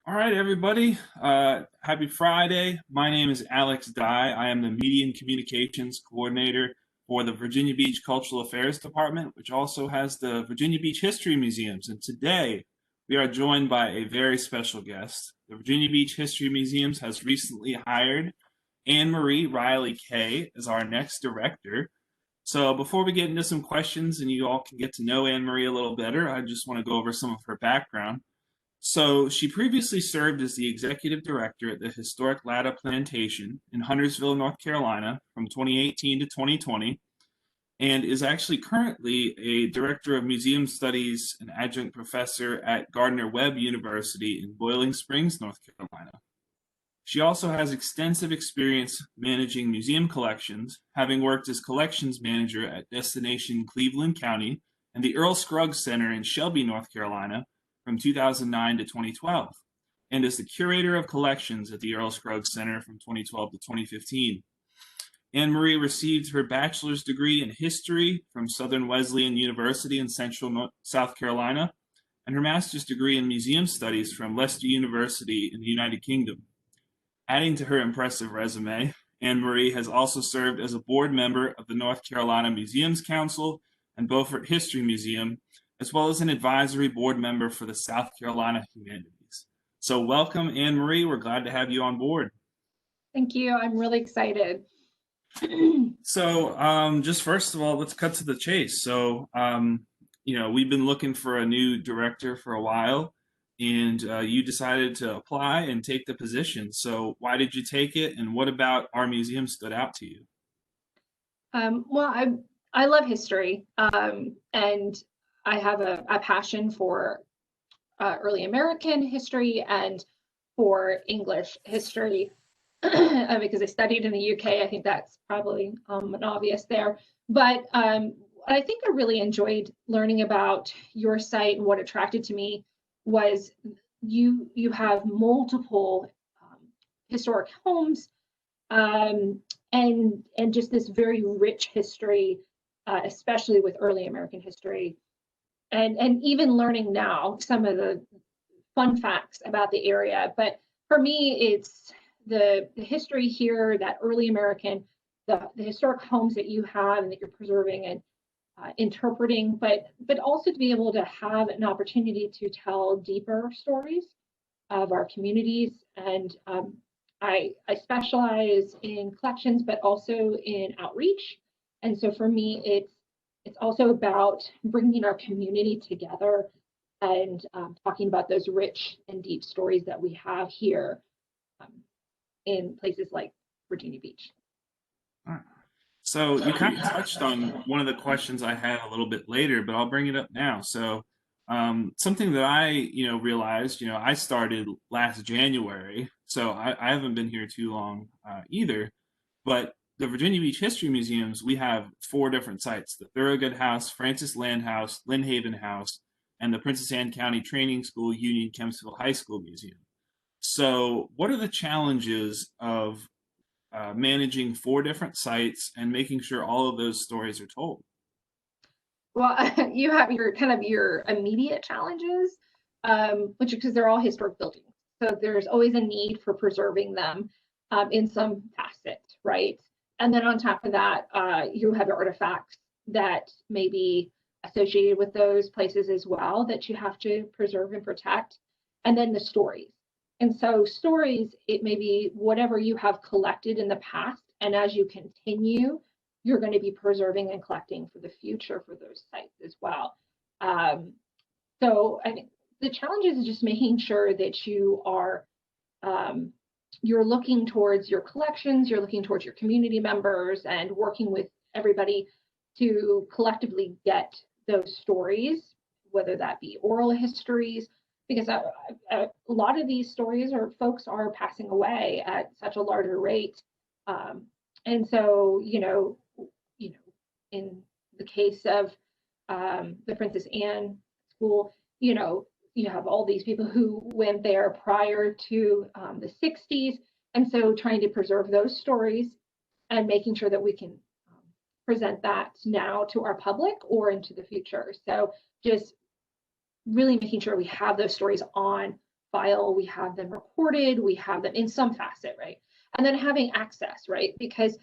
All right, everybody. Happy Friday. My name is Alex Dye. I am the Media and Communications Coordinator for the Virginia Beach Cultural Affairs Department, which also has the Virginia Beach History Museums. And today we are joined by a very special guest. The Virginia Beach History Museums has recently hired Annmarie Reiley-Kay as our next director. So before we get into some questions and you all can get to know Annmarie a little better, I just want to go over some of her background. So she previously served as the executive director at the historic Lotta Plantation in Huntersville, North Carolina from 2018 to 2020, and is actually currently a director of museum studies and adjunct professor at Gardner-Webb University in Boiling Springs, North Carolina. She also has extensive experience managing museum collections, having worked as collections manager at Destination Cleveland County and the Earl Scruggs Center in Shelby, North Carolina, from 2009 to 2012, and as the curator of collections at the Earl Scruggs Center from 2012 to 2015. Annmarie received her bachelor's degree in history from Southern Wesleyan University in Central South Carolina, and her master's degree in museum studies from Leicester University in the United Kingdom. Adding to her impressive resume, Annmarie has also served as a board member of the North Carolina Museums Council and Beaufort History Museum, as well as an advisory board member for the South Carolina Humanities. So welcome, Annmarie. We're glad to have you on board. Thank you. I'm really excited. So just first of all, let's cut to the chase. So, we've been looking for a new director for a while, and you decided to apply and take the position. So why did you take it, and what about our museum stood out to you? Well, I love history, and I have a passion for early American history and for English history because I studied in the UK. I think that's probably an obvious there. But I think I really enjoyed learning about your site, and what attracted to me was you have multiple historic homes, and just this very rich history, especially with early American history. And even learning now some of the fun facts about the area. But for me, it's the history here, that early American, the historic homes that you have and that you're preserving and interpreting, but also to be able to have an opportunity to tell deeper stories of our communities. And I specialize in collections, but also in outreach. And so for me, it's also about bringing our community together and talking about those rich and deep stories that we have here in places like Virginia Beach. All right. So you kind of touched on one of the questions I had a little bit later, but I'll bring it up now. So something that I, realized, I started last January, so I haven't been here too long either, but the Virginia Beach History Museums, we have four different sites: the Thorogood House, Francis Land House, Lynn Haven House, and the Princess Anne County Training School Union Kempsville High School Museum. So what are the challenges of managing four different sites and making sure all of those stories are told? Well, you have your immediate challenges, which because they're all historic buildings. So there's always a need for preserving them in some facet, right? And then on top of that, you have artifacts that may be associated with those places as well that you have to preserve and protect. And then the stories. And so stories, it may be whatever you have collected in the past. And as you continue, you're going to be preserving and collecting for the future for those sites as well. So I think the challenge is just making sure that you are you're looking towards your collections, you're looking towards your community members, and working with everybody to collectively get those stories, whether that be oral histories, because a lot of these stories or folks are passing away at such a larger rate. And so, in the case of the Princess Anne School, you have all these people who went there prior to the 60s. And so trying to preserve those stories and making sure that we can present that now to our public or into the future. So just really making sure we have those stories on file, we have them recorded, we have them in some facet, right? And then having access, right? Because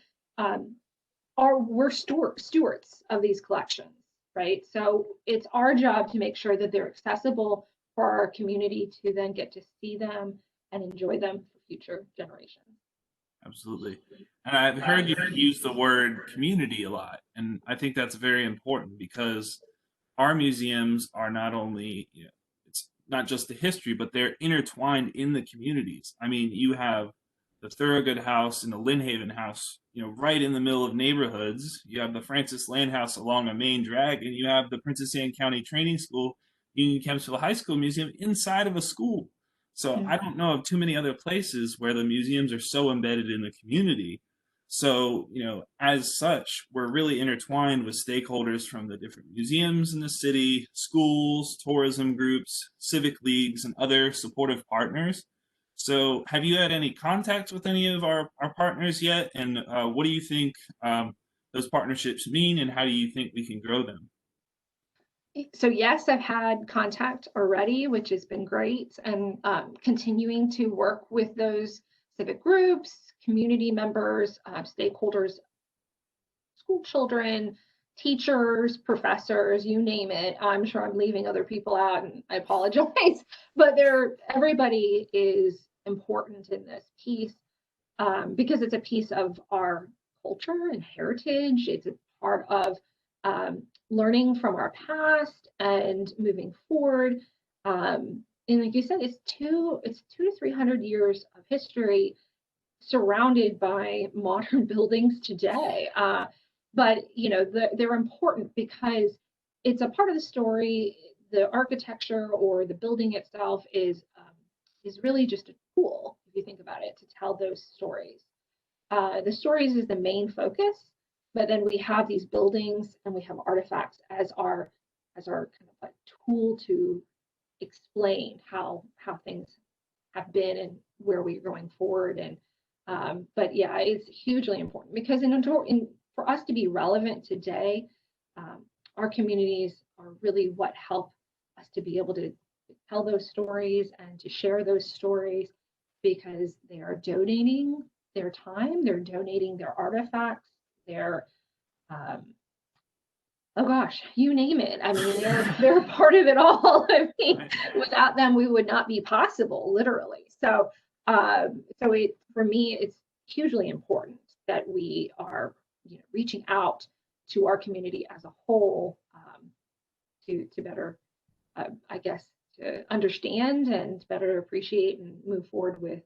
we're stewards of these collections, right? So it's our job to make sure that they're accessible for our community to then get to see them and enjoy them for future generations. Absolutely. And I've heard you use the word community a lot, and I think that's very important because our museums are not only, it's not just the history, but they're intertwined in the communities. I mean, you have the Thorogood House and the Lynnhaven House, right in the middle of neighborhoods. You have the Francis Land House along a main drag, and you have the Princess Anne County Training School, Union Kempsville High School Museum inside of a school. So I don't know of too many other places where the museums are so embedded in the community. So, as such, we're really intertwined with stakeholders from the different museums in the city, schools, tourism groups, civic leagues, and other supportive partners. So, have you had any contact with any of our partners yet? And what do you think those partnerships mean, and how do you think we can grow them? So yes, I've had contact already, which has been great, and continuing to work with those civic groups, community members, stakeholders, school children, teachers, professors, you name it. I'm sure I'm leaving other people out, and I apologize, but everybody is important in this piece because it's a piece of our culture and heritage. It's a part of learning from our past and moving forward. And like you said, it's two to 300 years of history surrounded by modern buildings today. But they're important because it's a part of the story. The architecture or the building itself is really just a tool, if you think about it, to tell those stories. The stories is the main focus, but then we have these buildings and we have artifacts as our kind of a tool to explain how things have been and where we're going forward. And but yeah, it's hugely important because for us to be relevant today, our communities are really what help us to be able to tell those stories and to share those stories because they are donating their time, they're donating their artifacts, their oh gosh, you name it. I mean, they're part of it all. I mean, without them, we would not be possible, literally. So, for me, it's hugely important that we are, reaching out to our community as a whole to better, I guess, to understand and better appreciate and move forward with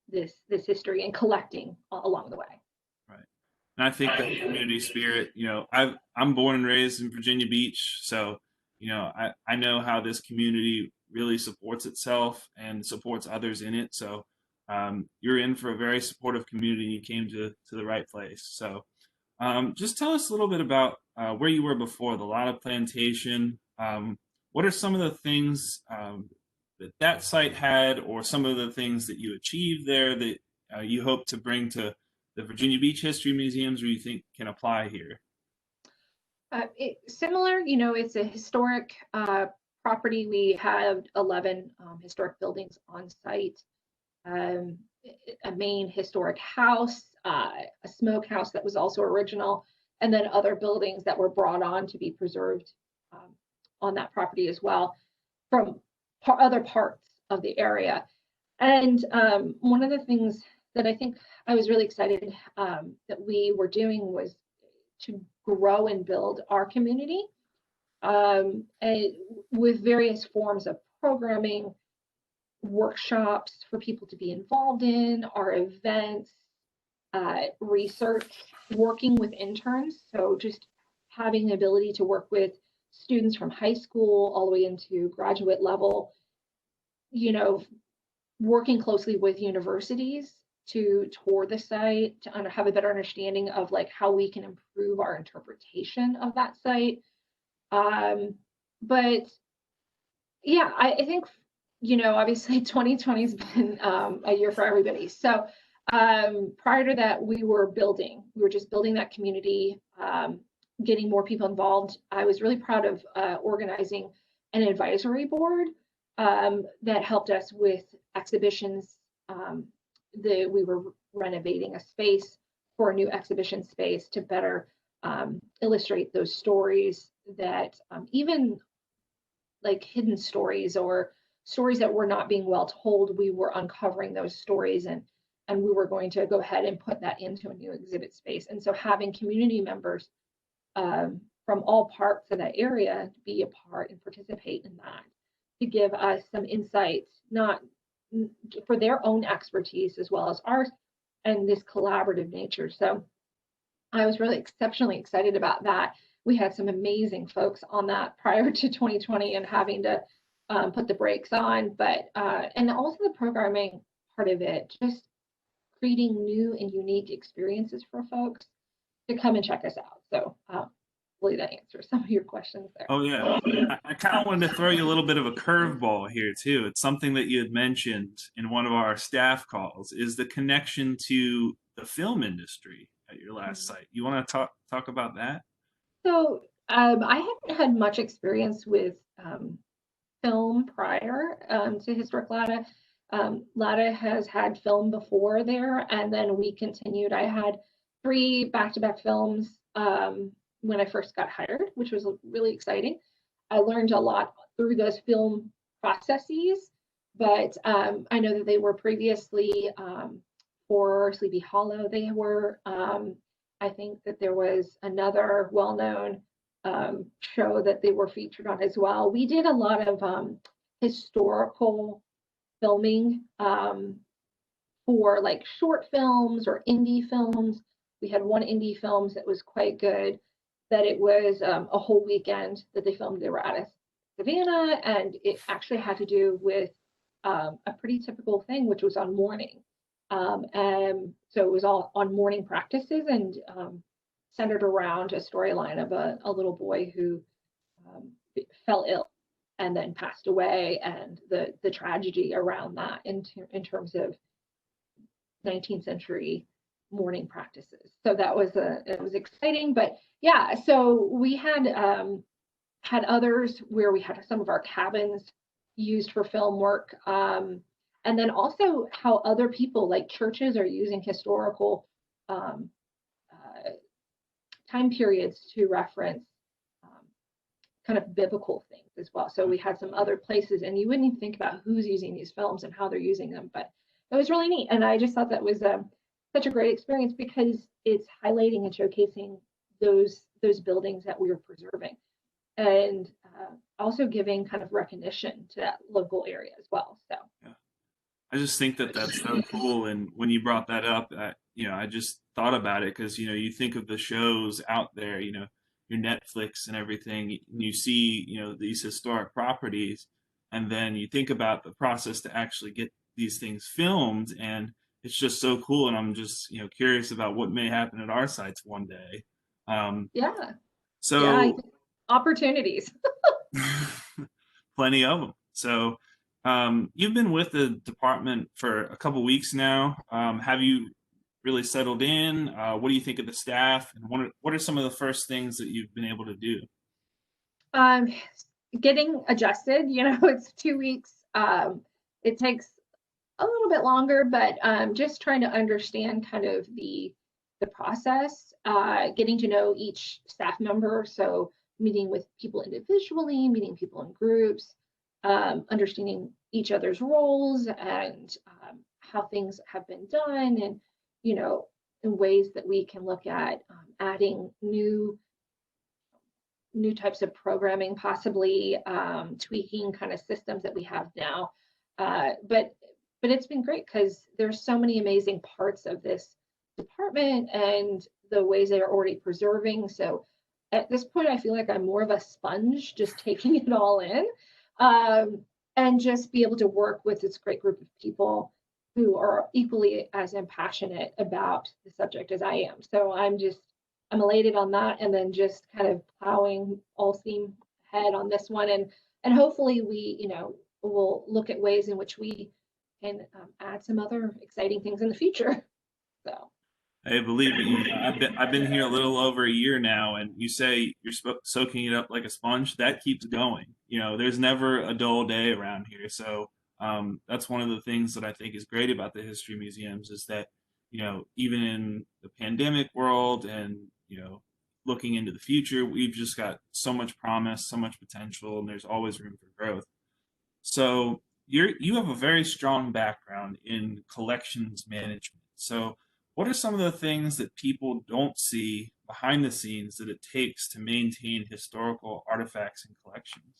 this history and collecting along the way. Right. And I think that community spirit, I'm born and raised in Virginia Beach, so I know how this community really supports itself and supports others in it. So you're in for a very supportive community. You came to the right place. So just tell us a little bit about where you were before the Lotta Plantation. What are some of the things that site had, or some of the things that you achieved there that you hope to bring to the Virginia Beach History Museums, or you think can apply here? Similar, it's a historic property. We have 11 historic buildings on site, a main historic house, a smokehouse that was also original, and then other buildings that were brought on to be preserved on that property as well from other parts of the area. And one of the things that I think I was really excited that we were doing was to grow and build our community with various forms of programming, workshops for people to be involved in, our events, research, working with interns. So just having the ability to work with students from high school all the way into graduate level, working closely with universities to tour the site, to have a better understanding of like how we can improve our interpretation of that site. But yeah, I think, obviously 2020 has been a year for everybody. So prior to that, we were just building that community, getting more people involved. I was really proud of organizing an advisory board that helped us with exhibitions. We were renovating a space for a new exhibition space to better illustrate those stories that even like hidden stories or stories that were not being well told, we were uncovering those stories, and we were going to go ahead and put that into a new exhibit space. And so having community members from all parts of that area be a part and participate in that to give us some insights, not for their own expertise as well as ours, and this collaborative nature. So I was really exceptionally excited about that. We had some amazing folks on that prior to 2020 and having to put the brakes on, but and also the programming part of it, just creating new and unique experiences for folks to come and check us out. So hopefully that answers some of your questions there. Oh yeah, I kind of wanted to throw you a little bit of a curveball here too. It's something that you had mentioned in one of our staff calls, is the connection to the film industry at your last site. You want to talk about that? So I haven't had much experience with film prior to Historic Lotta. Lotta has had film before there, and then we continued. I had 3 back-to-back films when I first got hired, which was really exciting. I learned a lot through those film processes, but I know that they were previously for Sleepy Hollow. They were, I think that there was another well-known show that they were featured on as well. We did a lot of historical filming for like short films or indie films. We had one indie film that was quite good, that it was a whole weekend that they filmed. They were out of Savannah, and it actually had to do with a pretty typical thing, which was on mourning. And so it was all on mourning practices and centered around a storyline of a little boy who fell ill and then passed away, and the tragedy around that in terms of 19th century mourning practices. So that was it was exciting. But yeah, so we had had others where we had some of our cabins used for film work, and then also how other people like churches are using historical time periods to reference kind of biblical things as well. So we had some other places, and you wouldn't even think about who's using these films and how they're using them, but it was really neat. And I just thought that was such a great experience because it's highlighting and showcasing those buildings that we were preserving, and also giving kind of recognition to that local area as well. So Yeah. I just think that that's so cool. And when you brought that up, I just thought about it because, you think of the shows out there, your Netflix and everything, and you see, these historic properties, and then you think about the process to actually get these things filmed, and it's just so cool. And I'm just, curious about what may happen at our sites one day. yeah, So opportunities. plenty of them. So you've been with the department for a couple weeks now. Have you really settled in? What do you think of the staff? And what are some of the first things that you've been able to do? Getting adjusted, it's 2 weeks. It takes a little bit longer, but just trying to understand kind of the process, getting to know each staff member. So meeting with people individually, meeting people in groups, understanding each other's roles and how things have been done, and in ways that we can look at adding new types of programming, possibly tweaking kind of systems that we have now. But it's been great because there's so many amazing parts of this department and the ways they are already preserving. So at this point, I feel like I'm more of a sponge, just taking it all in, and just be able to work with this great group of people who are equally as passionate about the subject as I am. So I'm elated on that, and then just kind of plowing all steam ahead on this one, and hopefully we will look at ways in which we can add some other exciting things in the future. So Hey, believe me, I've been here a little over a year now, and you say you're soaking it up like a sponge. That keeps going. There's never a dull day around here. So that's one of the things that I think is great about the history museums is that even in the pandemic world and looking into the future, we've just got so much promise, so much potential, and there's always room for growth. So you have a very strong background in collections management. So what are some of the things that people don't see behind the scenes that it takes to maintain historical artifacts and collections?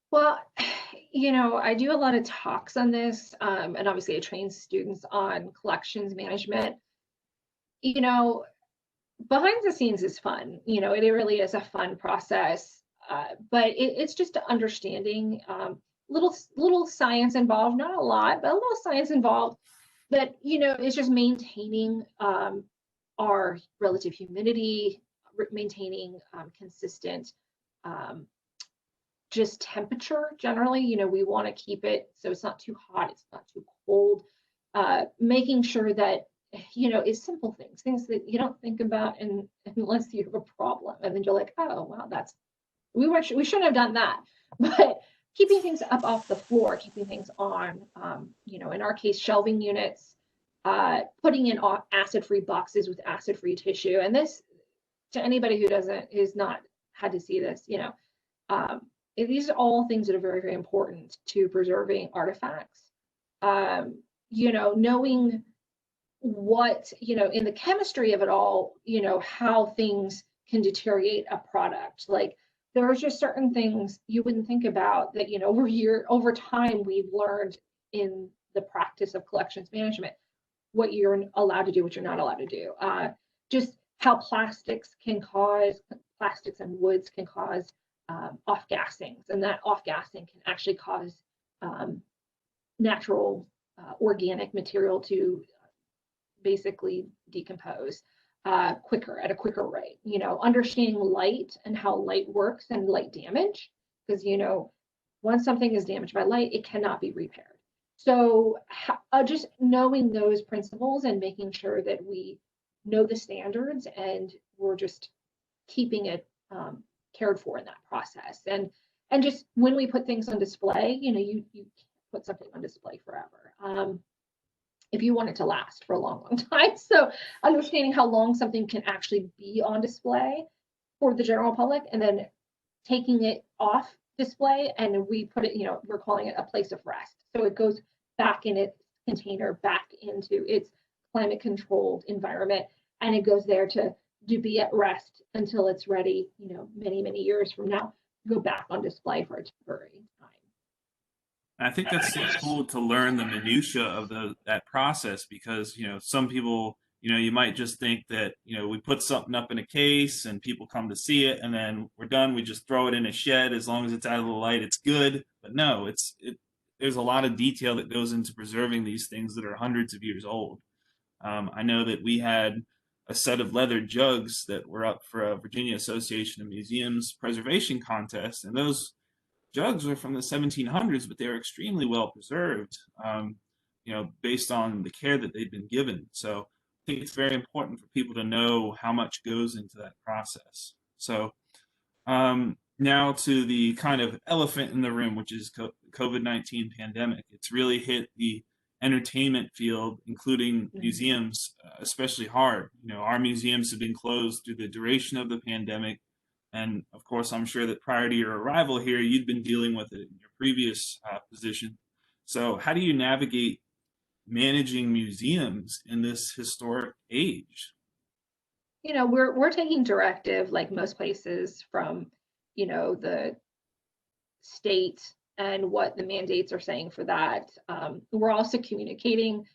Well, I do a lot of talks on this, and obviously I train students on collections management. You know, Behind the scenes is fun. It really is a fun process, but it's just understanding little science involved, not a lot, but a little science involved. That is just maintaining our relative humidity, maintaining consistent um, just temperature generally. We want to keep it so it's not too hot, it's not too cold. Making sure that it's simple things that you don't think about unless you have a problem, and then you're like, oh wow, we shouldn't have done that. But keeping things up off the floor, keeping things on, in our case, shelving units, putting in acid-free boxes with acid-free tissue, and this to anybody who's not had to see this, um, these are all things that are very, very important to preserving artifacts. Knowing what, in the chemistry of it all, how things can deteriorate a product. Like there are just certain things you wouldn't think about that, over time we've learned in the practice of collections management, what you're allowed to do, what you're not allowed to do. Just how plastics and woods can cause off-gassings, and that off-gassing can actually cause um, natural organic material to basically decompose at a quicker rate. Understanding light and how light works and light damage, because once something is damaged by light, it cannot be repaired. So just knowing those principles and making sure that we know the standards and we're just keeping it cared for in that process. And just when we put things on display, you can't put something on display forever. If you want it to last for a long, long time. So understanding how long something can actually be on display for the general public, and then taking it off display, and we put it, we're calling it a place of rest. So it goes back in its container, back into its climate controlled environment, and it goes there to be at rest until it's ready, many, many years from now, go back on display for a temporary time. I think that's so cool to learn the minutia of that process because some people you might just think that we put something up in a case and people come to see it and then we're done, we just throw it in a shed, as long as it's out of the light it's good. But no, there's a lot of detail that goes into preserving these things that are hundreds of years old. I know that we had a set of leather jugs that were up for a Virginia Association of Museums preservation contest, and those jugs were from the 1700s, but they were extremely well preserved, based on the care that they'd been given. So I think it's very important for people to know how much goes into that process. So now to the kind of elephant in the room, which is COVID-19 pandemic. It's really hit the entertainment field, including museums, especially hard. Our museums have been closed through the duration of the pandemic. And of course, I'm sure that prior to your arrival here, you'd been dealing with it in your previous position. So, how do you navigate managing museums in this historic age? We're taking directive, like most places, from the state and what the mandates are saying for that. We're also communicating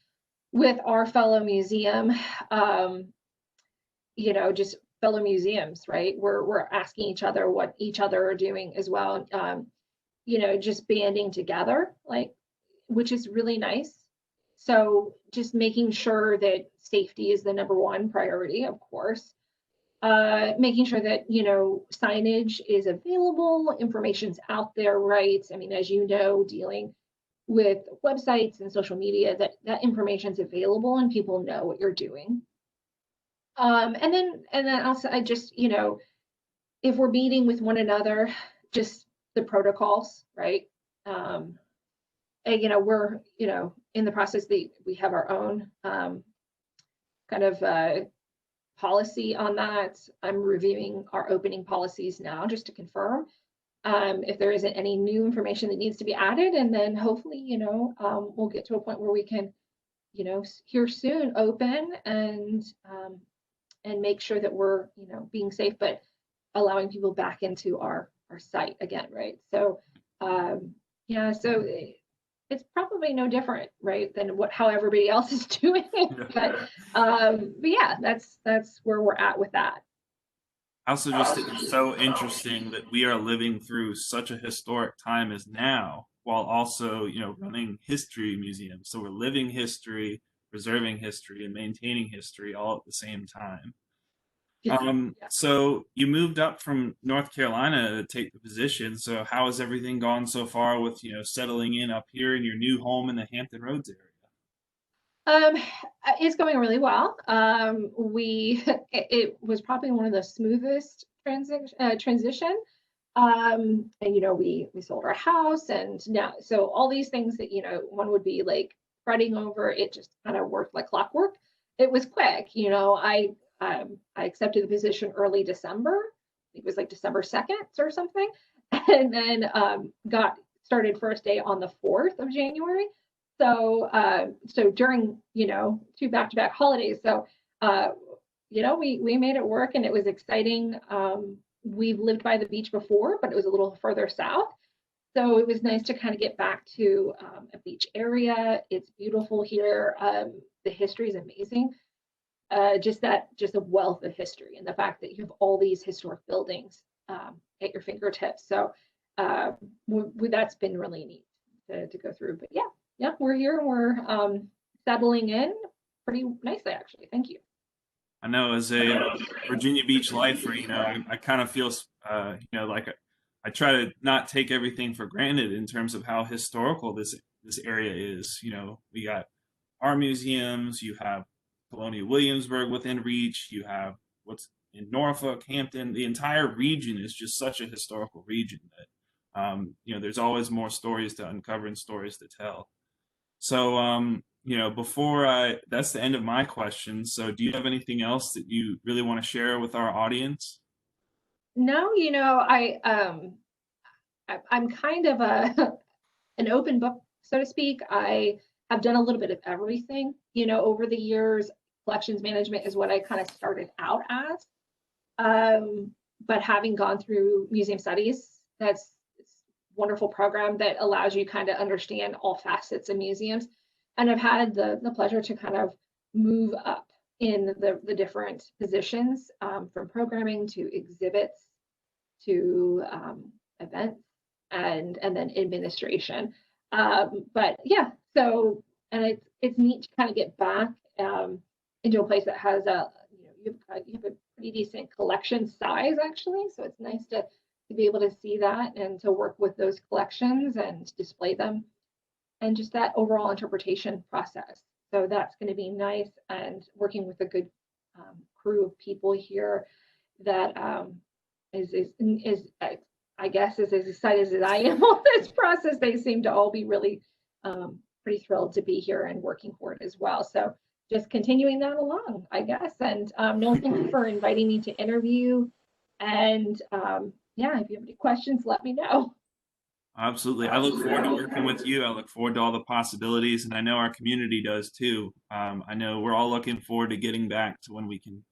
with our fellow museum, just fellow museums, right? We're asking each other what each other are doing as well. Just banding together, like, which is really nice. So just making sure that safety is the number one priority, of course. Making sure that signage is available, information's out there, right? I mean, as dealing with websites and social media, that information is available and people know what you're doing. And then also, I just, if we're meeting with one another, just the protocols, right? And, we're, in the process, we have our own kind of policy on that. I'm reviewing our opening policies now just to confirm if there isn't any new information that needs to be added. And then hopefully, we'll get to a point where we can, here soon open and make sure that we're, being safe, but allowing people back into our site again, right? So, yeah, so it's probably no different, right, than how everybody else is doing it. But yeah, that's where we're at with that. I also just think it's so interesting that we are living through such a historic time as now, while also, running history museums. So we're living history, preserving history, and maintaining history all at the same time. Yeah. So you moved up from North Carolina to take the position. So how has everything gone so far with, settling in up here in your new home in the Hampton Roads area? It's going really well. It was probably one of the smoothest transition. And we sold our house, and now so all these things that one would be like fretting over, it just kind of worked like clockwork. It was quick. I accepted the position early December. It was like December 2nd or something, and then got started first day on the 4th of January. So during two back-to-back holidays, so we made it work, and it was exciting. We've lived by the beach before, but it was a little further south, so it was nice to kind of get back to a beach area. It's beautiful here. The history is amazing. Just a wealth of history, and the fact that you have all these historic buildings at your fingertips. So that's been really neat to go through. But yeah, we're here and we're settling in pretty nicely, actually. Thank you. I know as a Virginia Beach lifer, I kind of feel, like I try to not take everything for granted in terms of how historical this area is. We got our museums, you have Colonial Williamsburg within reach, you have what's in Norfolk, Hampton. The entire region is just such a historical region that, there's always more stories to uncover and stories to tell. So, that's the end of my questions. So, do you have anything else that you really want to share with our audience? No, I'm kind of an open book, so to speak. I have done a little bit of everything, over the years. Collections management is what I kind of started out as. But having gone through museum studies, it's a wonderful program that allows you kind of understand all facets of museums. And I've had the pleasure to kind of move up in the different positions, from programming to exhibits to events and then administration. But yeah, so, and it's neat to kind of get back into a place that has you have a pretty decent collection size, actually. So it's nice to be able to see that and to work with those collections and display them, and just that overall interpretation process. So that's going to be nice, and working with a good crew of people here that is I guess is as excited as I am on this process. They seem to all be really pretty thrilled to be here and working for it as well. So just continuing that along, I guess. And no, thank you for inviting me to interview. And yeah, if you have any questions, let me know. Absolutely. I look forward to working with you. I look forward to all the possibilities, and I know our community does too. I know we're all looking forward to getting back to when we can,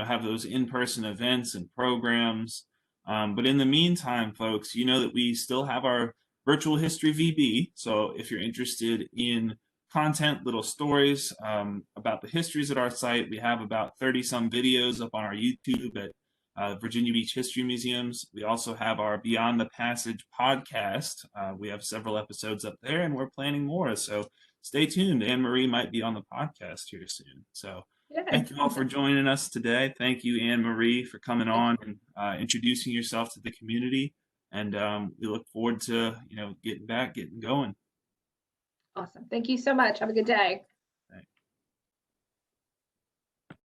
have those in-person events and programs. But in the meantime, folks, you know that we still have our virtual history VB. So if you're interested in content, little stories about the histories at our site, we have about 30 some videos up on our YouTube at Virginia Beach History Museums. We also have our Beyond the Passage podcast. We have several episodes up there, and we're planning more. So stay tuned. Annmarie might be on the podcast here soon. So thank you all for joining us today. Thank you, Annmarie, for coming on and introducing yourself to the community. And we look forward to getting going. Awesome. Thank you so much. Have a good day.